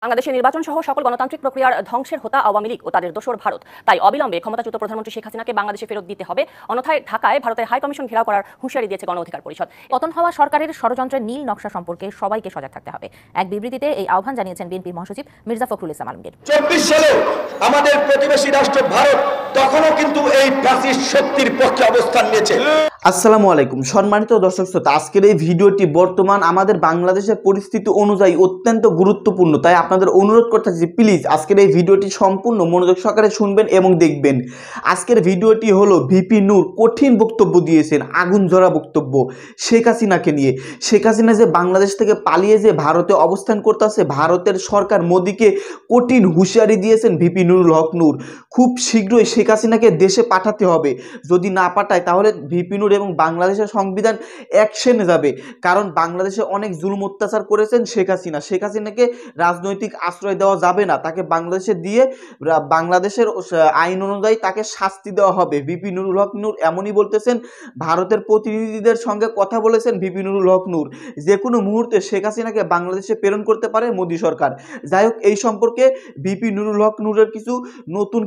বাংলাদেশের নির্বাচন সহ সকল গণতান্ত্রিক প্রক্রিয়ার ধ্বংসের হোতা আওয়ামী লীগ ও তাদের দোসর ভারত। তাই অবিলম্বে ক্ষমতাচ্যুত প্রধানমন্ত্রী শেখ হাসিনাকে বাংলাদেশে ফেরত দিতে হবে, অন্যথায় ঢাকায় ভারতের হাই কমিশন ঘেরাও করার হুঁশিয়ারি দিয়েছে গণ অধিকার পরিষদ। পতন হওয়া সরকারের ষড়যন্ত্রের নীল নকশা সম্পর্কে সবাইকে সজাগ থাকতে হবে। এক বিবৃতিতে এই আহ্বান জানিয়েছেন বিএনপির মহাসচিব মির্জা ফখরুল ইসলাম আলমগীর। 24 সালে আমাদের প্রতিবেশী রাষ্ট্র ভারত তখনও কিন্তু এই ফ্যাসিস্ট শক্তির পক্ষে অবস্থান নিয়েছে। আসসালামু আলাইকুম সম্মানিত দর্শক শ্রোতা, আজকের এই ভিডিওটি বর্তমান আমাদের বাংলাদেশের পরিস্থিতি অনুযায়ী অত্যন্ত গুরুত্বপূর্ণ, তাই আপনাদের অনুরোধ করতেছি প্লিজ আজকের এই ভিডিওটি সম্পূর্ণ মনোযোগ সহকারে শুনবেন এবং দেখবেন। আজকের ভিডিওটি হলো ভিপি নূর কঠিন বক্তব্য দিয়েছেন, আগুন ঝরা বক্তব্য শেখ হাসিনাকে নিয়ে। শেখ হাসিনা যে বাংলাদেশ থেকে পালিয়ে যে ভারতে অবস্থান করতেছে, ভারতের সরকার মোদিকে কঠিন হুঁশিয়ারি দিয়েছেন ভিপি নুরুল হক নূর। খুব শীঘ্রই শেখ হাসিনাকে দেশে পাঠাতে হবে, যদি না পাঠায় তাহলে ভিপি নূর এবং বাংলাদেশের সংবিধান অ্যাকশনে যাবে। কারণ বাংলাদেশে অনেক জুলুম অত্যাচার করেছেন শেখ হাসিনা। শেখ হাসিনাকে রাজনৈতিক আশ্রয় দেওয়া যাবে না, তাকে বাংলাদেশে দিয়ে বাংলাদেশের আইন অনুযায়ী তাকে শাস্তি দেওয়া হবে। ভিপি নুরুল হক নূর এমনই বলতেছেন। ভারতের প্রতিনিধিদের সঙ্গে কথা বলেছেন ভিপি নুরুল হক নূর, যে কোনো মুহূর্তে শেখ হাসিনাকে বাংলাদেশে প্রেরণ করতে পারে মোদী সরকার। যাই হোক, এই সম্পর্কে ভিপি নুরুল হক নূরের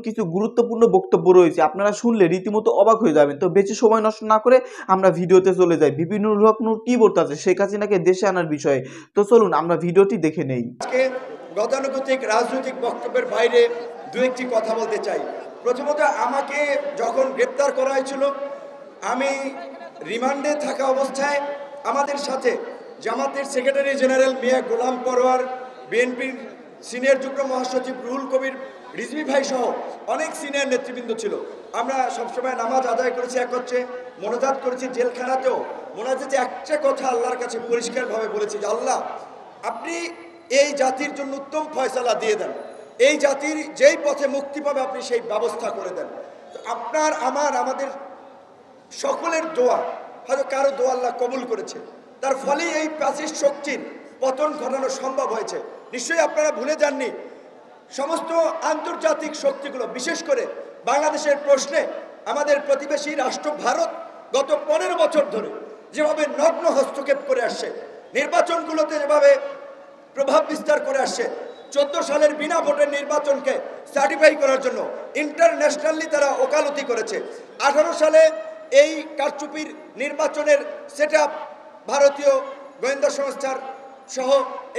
কিছু গুরুত্বপূর্ণ বক্তব্য রয়েছে, আপনারা শুনলে রীতিমতো অবাক হয়ে যাবেন। তো বেশি সময় নষ্ট না করে আমরা ভিডিওতে চলে যাই। ভিপি নুরুল হক নূর কি বলতেছে শেখ হাসিনাকে দেশে আনার বিষয়ে, তো চলুন আমরা ভিডিওটি দেখে নেই। আজকে গতানুগতিক রাজনৈতিক বক্তব্যের বাইরে দু একটি কথা বলতে চাই। প্রথমত, আমাকে যখন গ্রেপ্তার করা হয়েছিল, আমি রিমান্ডে থাকা অবস্থায় আমাদের সাথে জামাতের সেক্রেটারি জেনারেল মিয়া গোলাম পরোয়ার, বিএনপির সিনিয়র যুগ্ম মহাসচিব রুহুল কবির রিজভী ভাই সহ অনেক সিনিয়র নেতৃবৃন্দ ছিল। আমরা সবসময় নামাজ আদায় করেছি, একত্রে মোনাজাত করেছি। জেলখানাতেও মোনাজাতে একটা কথা আল্লাহর কাছে পরিষ্কারভাবে বলেছি যে আল্লাহ, আপনি এই জাতির জন্য উত্তম ফয়সালা দিয়ে দেন, এই জাতির যেই পথে মুক্তি পাবে আপনি সেই ব্যবস্থা করে দেন। তো আপনার আমাদের সকলের দোয়া, হয়তো কারো দোয়া আল্লাহ কবুল করেছে, তার ফলেই এই ফ্যাসিস্ট শক্তির পতন ঘটানো সম্ভব হয়েছে। নিশ্চয়ই আপনারা ভুলে যাননি, সমস্ত আন্তর্জাতিক শক্তিগুলো বিশেষ করে বাংলাদেশের প্রশ্নে আমাদের প্রতিবেশী রাষ্ট্র ভারত গত 15 বছর ধরে যেভাবে নগ্ন হস্তক্ষেপ করে আসছে, নির্বাচনগুলোতে যেভাবে প্রভাব বিস্তার করে আসছে, 14 সালের বিনা ভোটের নির্বাচনকে সার্টিফাই করার জন্য ইন্টারন্যাশনালি তারা ওকালতি করেছে। 18 সালে এই কারচুপির নির্বাচনের সেটআপ ভারতীয় গোয়েন্দা সংস্থার সহ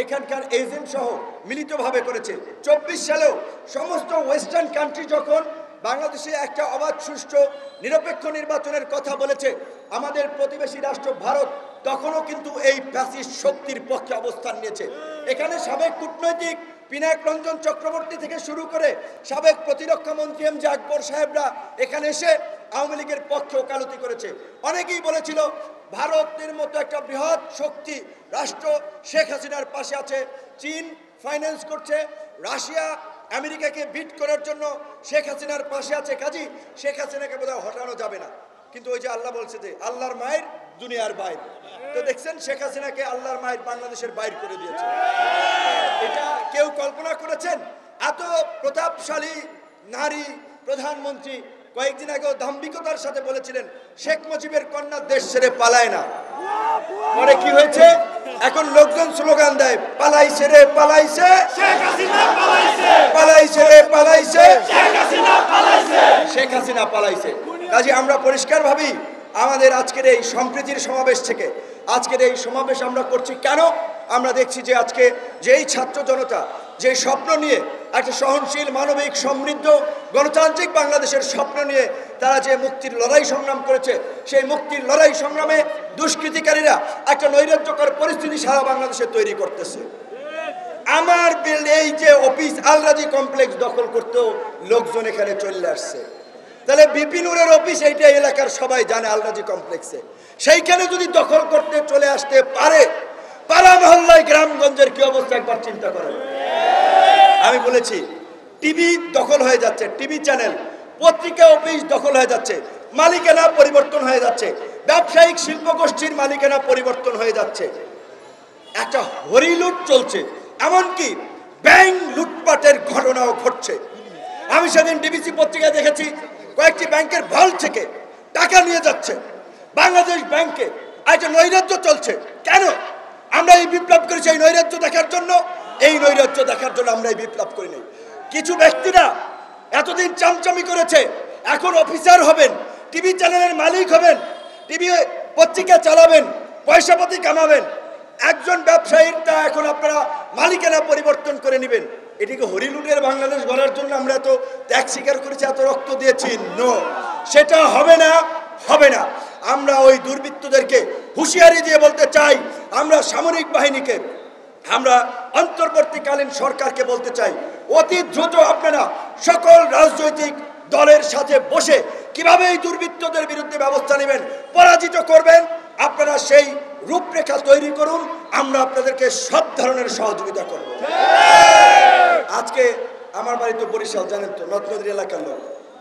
এখানকার এজেন্ট সহ মিলিতভাবে করেছে। 24 সালেও সমস্ত ওয়েস্টার্ন কান্ট্রি যখন বাংলাদেশে একটা অবাধ, সুষ্ঠু, নিরপেক্ষ নির্বাচনের কথা বলেছে, আমাদের প্রতিবেশী রাষ্ট্র ভারত তখনও কিন্তু এই ফ্যাসিস্ট শক্তির পক্ষে অবস্থান নিয়েছে। এখানে সাবেক কূটনৈতিক পিনাক রঞ্জন চক্রবর্তী থেকে শুরু করে সাবেক প্রতিরক্ষা মন্ত্রী এম জে আকবর সাহেবরা এখানে এসে আওয়ামী লীগের পক্ষে ওকালতি করেছে। অনেকেই বলেছিল ভারতের মতো একটা বৃহৎ শক্তি রাষ্ট্র শেখ হাসিনার পাশে আছে, চীন ফাইন্যান্স করছে, রাশিয়া আমেরিকাকে বিট করার জন্য শেখ হাসিনার পাশে আছে, কাজী শেখ হাসিনাকে বোধহয় হটানো যাবে না। কিন্তু ওই যে আল্লাহ বলছে যে আল্লাহর মায়ের দুনিয়ার বাইর, তো দেখছেন শেখ হাসিনাকে আল্লাহর মায়ের বাংলাদেশের বাইর করে দিয়েছে। এটা কেউ কল্পনা করেছেন? এত প্রতাপশালী নারী প্রধানমন্ত্রী কয়েকদিন আগেও দাম্ভিকতার সাথে বলেছিলেন শেখ মুজিবের কন্যা দেশ ছেড়ে পালায় না। পরে কি হয়েছে? এখন লোকজন স্লোগান দেয়, পালাইছে রে পালাইছে শেখ হাসিনা, পালাইছে পালাইছে রে পালাইছে শেখ হাসিনা, পালাইছে শেখ হাসিনা পালাইছে। কাজে আমরা পরিষ্কার ভাবি, আমাদের আজকের এই সম্প্রীতির সমাবেশ থেকে, আজকের এই সমাবেশ আমরা করছি কেন? আমরা দেখছি যে আজকে যেই ছাত্র জনতা যে স্বপ্ন নিয়ে একটা সহনশীল, মানবিক, সমৃদ্ধ, গণতান্ত্রিক বাংলাদেশের স্বপ্ন নিয়ে তারা যে মুক্তির লড়াই সংগ্রাম করেছে, সেই মুক্তির লড়াই সংগ্রামে দুষ্কৃতিকারীরা একটা নৈরাজ্যকর পরিস্থিতি সারা বাংলাদেশে তৈরি করতেছে। আমার এই যে অফিস আলরাজি কমপ্লেক্স দখল করতেও লোকজন এখানে চলে আসছে, তাহলে ভিপি নূরের অফিস এইটা এলাকার সবাই জানে আলরাজি কমপ্লেক্সে, সেইখানে যদি দখল করতে চলে আসতে পারে, পাড়া মহল্লায় গ্রামগঞ্জের কি অবস্থা একবার চিন্তা করেন। আমি বলেছি টিভি দখল হয়ে যাচ্ছে, টিভি চ্যানেল, পত্রিকা অফিস দখল হয়ে যাচ্ছে, মালিকানা পরিবর্তন হয়ে যাচ্ছে, ব্যবসায়িক শিল্প গোষ্ঠীর মালিকানা পরিবর্তন হয়ে যাচ্ছে, একটা হরিলুট চলছে, এমনকি ব্যাংক লুটপাটের ঘটনাও ঘটছে। আমি সেদিন ডিবিসি পত্রিকায় দেখেছি কয়েকটি ব্যাংকের ভল্ট থেকে টাকা নিয়ে যাচ্ছে বাংলাদেশ ব্যাংকে। একটা নৈরাজ্য চলছে। কেন আমরা এই বিপ্লব করেছি? এই নৈরাজ্য দেখার জন্য, এই নৈরাজ্য দেখার জন্য আমরা এই বিপ্লব করি নাই। কিছু ব্যক্তিরা এতদিন চামচামি করেছে, এখন অফিসার হবেন, টিভি চ্যানেলের মালিক হবেন, টিভি পত্রিকা চালাবেন, পয়সাপাতি কামাবেন। একজন ব্যবসায়ীটা এখন আপনারা মালিকানা পরিবর্তন করে নেবেন। এটিকে হরিলুটের বাংলাদেশ গড়ার জন্য আমরা এত ত্যাগ স্বীকার করেছি, এত রক্ত দিয়েছি। নো, সেটা হবে না, হবে না। আমরা ওই দুর্বৃত্তদেরকে হুঁশিয়ারি দিয়ে বলতে চাই, আমরা সামরিক বাহিনীকে, আমরা অন্তর্বর্তীকালীন সরকারকে বলতে চাই, অতি দ্রুত আপনারা সকল রাজনৈতিক দলের সাথে বসে কিভাবে এই দুর্বৃত্তদের বিরুদ্ধে ব্যবস্থা নেবেন, পরাজিত করবেন, আপনারা সেই রূপরেখা তৈরি করুন। আমরা আপনাদেরকে সব ধরনের সহযোগিতা করব। আজকে আমার বাড়ি তো বরিশাল, জানেন তো, নদ নদীর এলাকার লোক।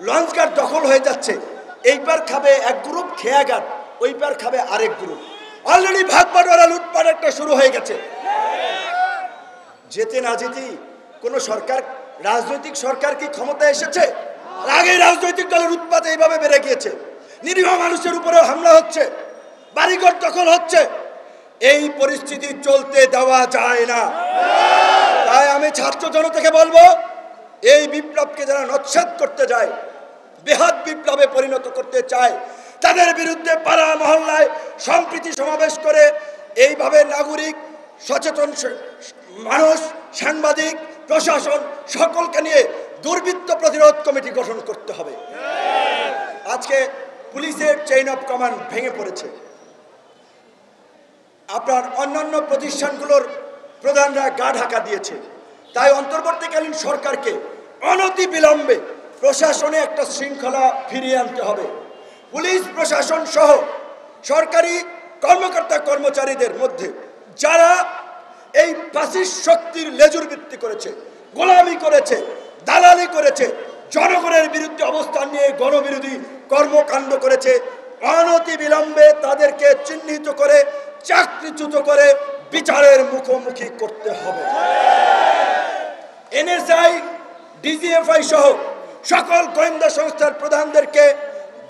লঞ্চঘাট দখল হয়ে যাচ্ছে, এই পার খাবে এক গ্রুপ, খেয়াঘাট ওই পার খাবে আরেক গ্রুপ। অলরেডি ভাগ বাটোয়ারা, লুটপাট একটা শুরু হয়ে গেছে। যেতে না যেতেই কোন সরকার, রাজনৈতিক সরকার কি ক্ষমতা এসেছে? আগে রাজনৈতিক দলের উৎপাত এইভাবে বেড়ে গিয়েছে, নিরীহ মানুষের উপরে হামলা হচ্ছে, বাড়িঘর দখল হচ্ছে। এই পরিস্থিতি চলতে দেওয়া যায় না। তাই আমি ছাত্র জনতাকে বলবো, এই বিপ্লবকে যারা নস্যাৎ করতে যায়, বৃহৎ বিপ্লবে পরিণত করতে চায়, তাদের বিরুদ্ধে পাড়া মহল্লায় সম্প্রীতি সমাবেশ করে এইভাবে নাগরিক, সচেতন মানুষ, সাংবাদিক, প্রশাসন সকলকে নিয়ে দুর্বৃত্ত প্রতিরোধ কমিটি গঠন করতে হবে। আজকে পুলিশের চেইন অফ কমান্ড ভেঙে পড়েছে। আপনার অন্যান্য প্রতিষ্ঠানগুলোর প্রধানরা গা ঢাকা দিয়েছে। তাই অন্তর্বর্তীকালীন সরকারকে অনতি বিলম্বে প্রশাসনে একটা শৃঙ্খলা ফিরিয়ে আনতে হবে। পুলিশ প্রশাসন সহ সরকারি কর্মকর্তা কর্মচারীদের মধ্যে যারা এই ফ্যাসিস্ট শক্তির লেজুর ভিত্তি করেছে, গোলামি করেছে, দালালি করেছে, জনগণের বিরুদ্ধে অবস্থান নিয়ে গণবিরোধী কর্মকাণ্ড করেছে, অনতি বিলম্বে তাদেরকে চিহ্নিত করে চাকরিচ্যুত করে বিচারের মুখোমুখি করতে হবে। এনএসআই, ডিজিএফআই সহ সকল গোয়েন্দা সংস্থার প্রধানদেরকে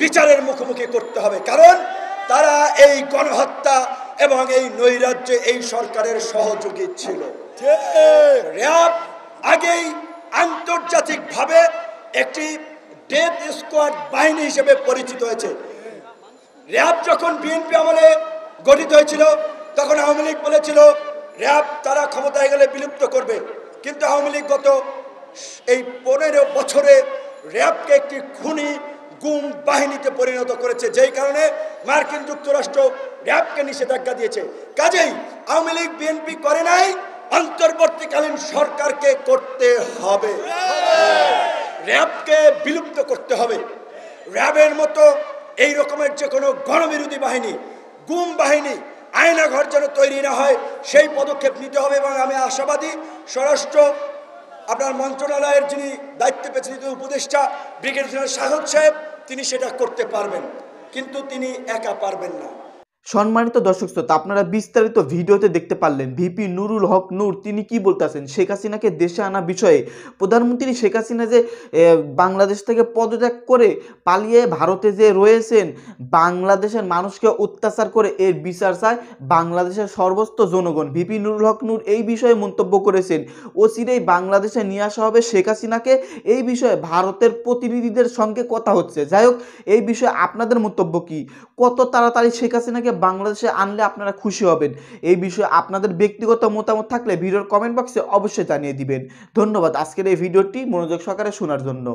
বিচারের মুখোমুখি করতে হবে, কারণ তারা এই গণহত্যা এবং এই নৈরাজ্যে এই সরকারের সহযোগী ছিল। র্যাব আগেই আন্তর্জাতিকভাবে একটি ডেথ স্কোয়াড বাহিনী হিসেবে পরিচিত হয়েছে। র্যাব যখন বিএনপি আমলে গঠিত হয়েছিল, তখন আওয়ামী লীগ বলেছিল র্যাব তারা ক্ষমতায় গেলে বিলুপ্ত করবে, কিন্তু আওয়ামী লীগ গত এই 15 বছরে র্যাবকে একটি খুনি গুম বাহিনীতে পরিণত করেছে, যেই কারণে মার্কিন যুক্তরাষ্ট্র র্যাবকে নিষেধাজ্ঞা দিয়েছে। কাজেই আওয়ামী লীগ বিএনপি করে নাই, অন্তর্বর্তীকালীন সরকারকে করতে হবে। র্যাবকে বিলুপ্ত করতে হবে। র্যাবের মতো এই রকমের যে কোনো গণবিরোধী বাহিনী, গুম বাহিনী, আয়নাঘর যেন তৈরি না হয়, সেই পদক্ষেপ নিতে হবে। এবং আমি আশাবাদী স্বরাষ্ট্র আপনার মন্ত্রণালয়ের যিনি দায়িত্বে পেয়েছেন উপদেষ্টা ব্রিগেডিয়ার জেনারেল শাহদ সাহেব, তিনি সেটা করতে পারবেন, কিন্তু তিনি একা পারবেন না। সম্মানিত দর্শক শ্রোতা, আপনারা বিস্তারিত ভিডিওতে দেখতে পারলেন ভিপি নুরুল হক নূর তিনি কি বলতেছেন শেখ হাসিনাকে দেশে আনা বিষয়ে। প্রধানমন্ত্রী শেখ হাসিনা যে বাংলাদেশ থেকে পদত্যাগ করে পালিয়ে ভারতে যে রয়েছেন, বাংলাদেশের মানুষকে অত্যাচার করে এর বিচার চায় বাংলাদেশের সর্বস্ত জনগণ। ভিপি নুরুল হক নূর এই বিষয়ে মন্তব্য করেছেন, অচিরেই বাংলাদেশে নিয়ে আসা হবে শেখ হাসিনাকে। এই বিষয়ে ভারতের প্রতিনিধিদের সঙ্গে কথা হচ্ছে। যাই হোক, এই বিষয়ে আপনাদের মন্তব্য কি? কত তাড়াতাড়ি শেখ হাসিনাকে বাংলাদেশে আনলে আপনারা খুশি হবেন? এই বিষয়ে আপনাদের ব্যক্তিগত মতামত থাকলে ভিডিওর কমেন্ট বক্সে অবশ্যই জানিয়ে দিবেন। ধন্যবাদ আজকের এই ভিডিওটি মনোযোগ সহকারে শোনার জন্য।